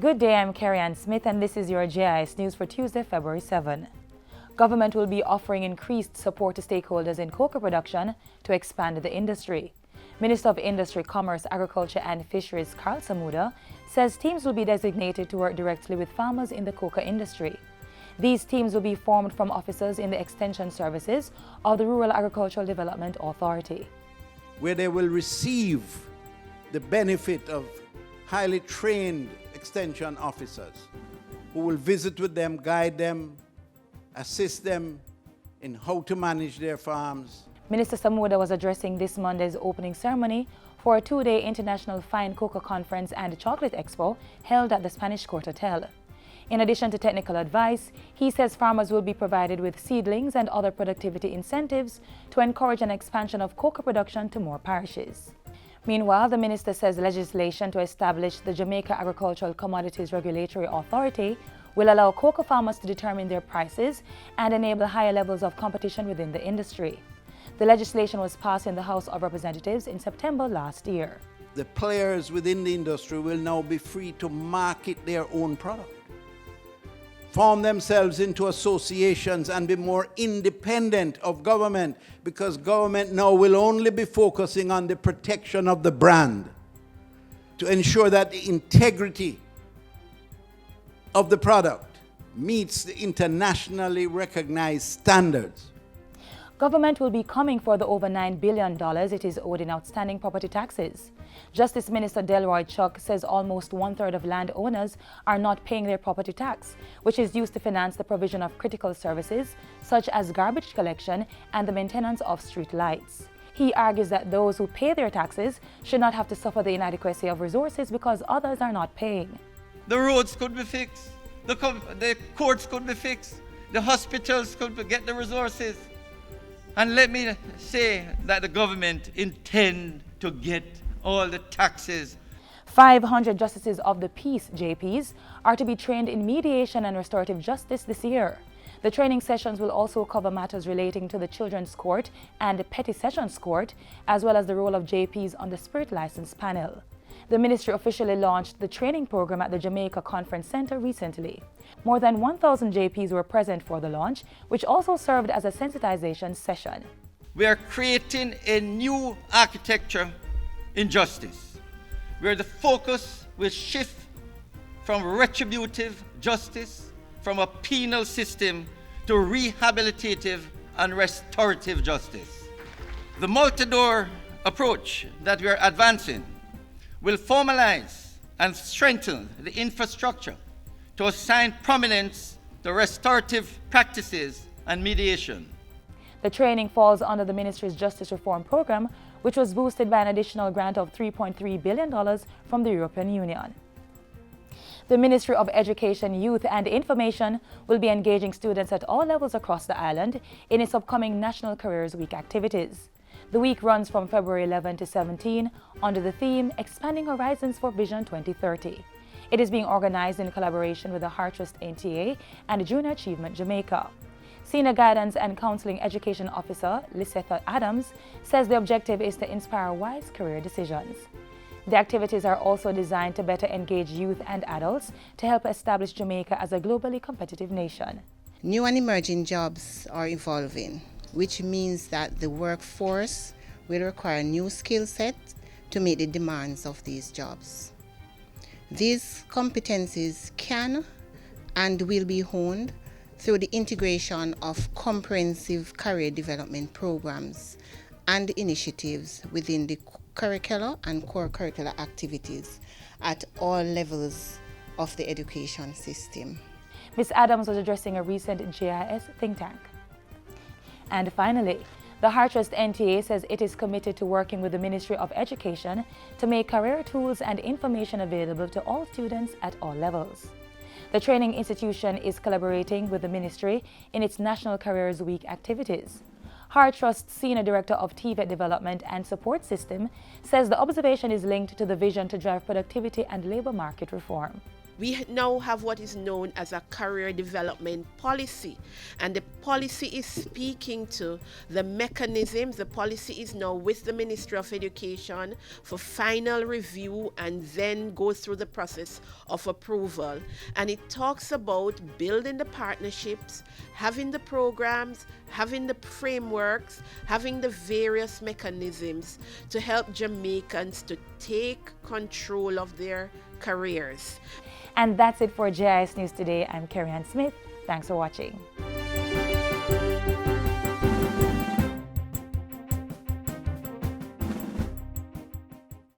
Good day, I'm Carrie-Ann Smith and this is your JIS News for Tuesday, February 7. Government will be offering increased support to stakeholders in cocoa production to expand the industry. Minister of Industry, Commerce, Agriculture and Fisheries Carl Samuda says teams will be designated to work directly with farmers in the cocoa industry. These teams will be formed from officers in the Extension Services of the Rural Agricultural Development Authority, where they will receive the benefit of highly trained extension officers who will visit with them, guide them, assist them in how to manage their farms. Minister Samuda was addressing this Monday's opening ceremony for a two-day International Fine Cocoa Conference and Chocolate Expo held at the Spanish Court Hotel. In addition to technical advice, he says farmers will be provided with seedlings and other productivity incentives to encourage an expansion of cocoa production to more parishes. Meanwhile, the minister says legislation to establish the Jamaica Agricultural Commodities Regulatory Authority will allow cocoa farmers to determine their prices and enable higher levels of competition within the industry. The legislation was passed in the House of Representatives in September last year. The players within the industry will now be free to market their own product, form themselves into associations and be more independent of government, because government now will only be focusing on the protection of the brand to ensure that the integrity of the product meets the internationally recognized standards. Government will be coming for the over $9 billion it is owed in outstanding property taxes. Justice Minister Delroy Chuck says almost one-third of landowners are not paying their property tax, which is used to finance the provision of critical services such as garbage collection and the maintenance of street lights. He argues that those who pay their taxes should not have to suffer the inadequacy of resources because others are not paying. The roads could be fixed, the courts could be fixed, the hospitals could get the resources. And let me say that the government intend to get all the taxes. 500 Justices of the Peace, JPs, are to be trained in mediation and restorative justice this year. The training sessions will also cover matters relating to the Children's Court and the Petty Sessions Court, as well as the role of JPs on the Spirit License Panel. The ministry officially launched the training program at the Jamaica Conference Center recently. More than 1,000 JPs were present for the launch, which also served as a sensitization session. We are creating a new architecture in justice, where the focus will shift from retributive justice, from a penal system, to rehabilitative and restorative justice. The multi-door approach that we are advancing will formalize and strengthen the infrastructure to assign prominence to restorative practices and mediation. The training falls under the ministry's Justice Reform Program, which was boosted by an additional grant of $3.3 billion from the European Union. The Ministry of Education, Youth and Information will be engaging students at all levels across the island in its upcoming National Careers Week activities. The week runs from February 11 to 17 under the theme Expanding Horizons for Vision 2030. It is being organized in collaboration with the Hearttrust NTA and Junior Achievement Jamaica. Senior Guidance and Counseling Education Officer Lissetha Adams says the objective is to inspire wise career decisions. The activities are also designed to better engage youth and adults to help establish Jamaica as a globally competitive nation. New and emerging jobs are evolving, which means that the workforce will require new skill sets to meet the demands of these jobs. These competencies can and will be honed through the integration of comprehensive career development programs and initiatives within the curricular and core curricular activities at all levels of the education system. Ms. Adams was addressing a recent JIS think tank. And finally, the Hearttrust NTA says it is committed to working with the Ministry of Education to make career tools and information available to all students at all levels. The training institution is collaborating with the ministry in its National Careers Week activities. Hearttrust's Senior Director of TVET Development and Support System says the observation is linked to the vision to drive productivity and labor market reform. We now have what is known as a career development policy, and the policy is speaking to the mechanisms. The policy is now with the Ministry of Education for final review and then go through the process of approval. And it talks about building the partnerships, having the programs, having the frameworks, having the various mechanisms to help Jamaicans to take control of their careers. And that's it for JIS News today. I'm Carrie Ann Smith. Thanks for watching.